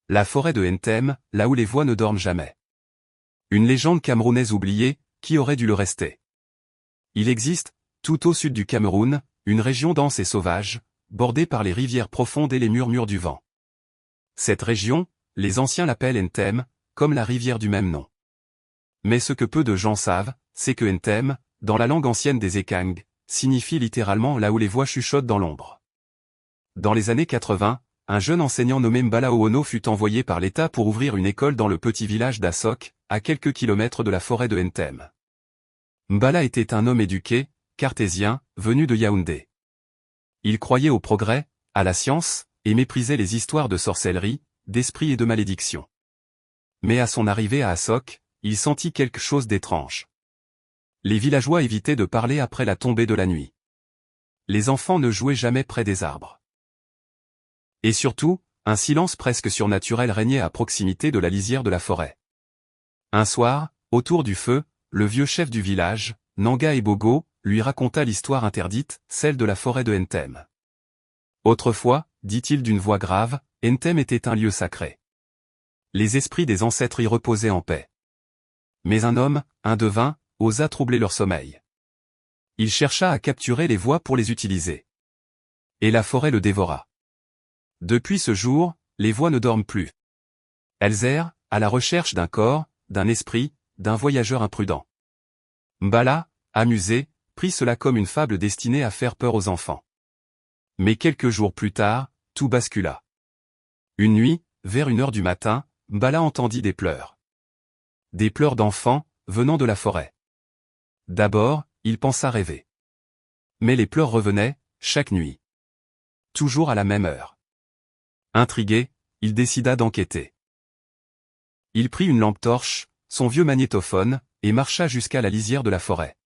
La forêt de Ntem, là où les voix ne dorment jamais. Une légende camerounaise oubliée, qui aurait dû le rester. Il existe, tout au sud du Cameroun, une région dense et sauvage, bordée par les rivières profondes et les murmures du vent. Cette région, les anciens l'appellent Ntem, comme la rivière du même nom. Mais ce que peu de gens savent, c'est que Ntem, dans la langue ancienne des Ekang, signifie littéralement là où les voix chuchotent dans l'ombre. Dans les années 80, un jeune enseignant nommé Mbala Oono fut envoyé par l'État pour ouvrir une école dans le petit village d'Assok, à quelques kilomètres de la forêt de Ntem. Mbala était un homme éduqué, cartésien, venu de Yaoundé. Il croyait au progrès, à la science, et méprisait les histoires de sorcellerie, d'esprit et de malédiction. Mais à son arrivée à Assok, il sentit quelque chose d'étrange. Les villageois évitaient de parler après la tombée de la nuit. Les enfants ne jouaient jamais près des arbres. Et surtout, un silence presque surnaturel régnait à proximité de la lisière de la forêt. Un soir, autour du feu, le vieux chef du village, Nanga Ebogo, lui raconta l'histoire interdite, celle de la forêt de Ntem. Autrefois, dit-il d'une voix grave, Ntem était un lieu sacré. Les esprits des ancêtres y reposaient en paix. Mais un homme, un devin, osa troubler leur sommeil. Il chercha à capturer les voix pour les utiliser. Et la forêt le dévora. Depuis ce jour, les voix ne dorment plus. Elles errent, à la recherche d'un corps, d'un esprit, d'un voyageur imprudent. Mbala, amusé, prit cela comme une fable destinée à faire peur aux enfants. Mais quelques jours plus tard, tout bascula. Une nuit, vers 1 heure du matin, Mbala entendit des pleurs. Des pleurs d'enfants, venant de la forêt. D'abord, il pensa rêver. Mais les pleurs revenaient, chaque nuit. Toujours à la même heure. Intrigué, il décida d'enquêter. Il prit une lampe torche, son vieux magnétophone, et marcha jusqu'à la lisière de la forêt.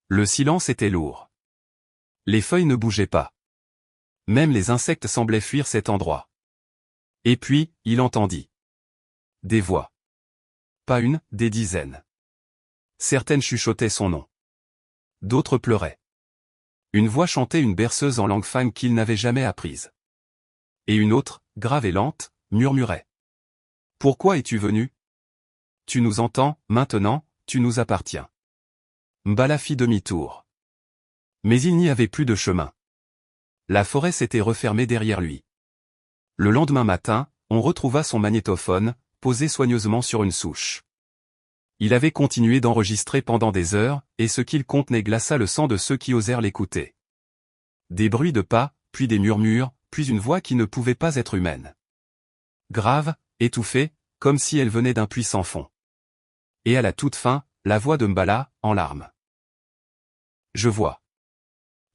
Le silence était lourd. Les feuilles ne bougeaient pas. Même les insectes semblaient fuir cet endroit. Et puis, il entendit. Des voix. Pas une, des dizaines. Certaines chuchotaient son nom. D'autres pleuraient. Une voix chantait une berceuse en langue fang qu'il n'avait jamais apprise. Et une autre, grave et lente, murmurait. Pourquoi es-tu venu? Tu nous entends, maintenant, tu nous appartiens. Mbala fit demi-tour. Mais il n'y avait plus de chemin. La forêt s'était refermée derrière lui. Le lendemain matin, on retrouva son magnétophone, posé soigneusement sur une souche. Il avait continué d'enregistrer pendant des heures, et ce qu'il contenait glaça le sang de ceux qui osèrent l'écouter. Des bruits de pas, puis des murmures, puis une voix qui ne pouvait pas être humaine. Grave, étouffée, comme si elle venait d'un puits sans fond. Et à la toute fin, la voix de Mbala, en larmes. Je vois.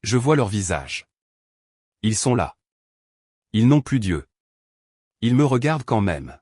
Je vois leur visage. Ils sont là. Ils n'ont plus Dieu. Ils me regardent quand même.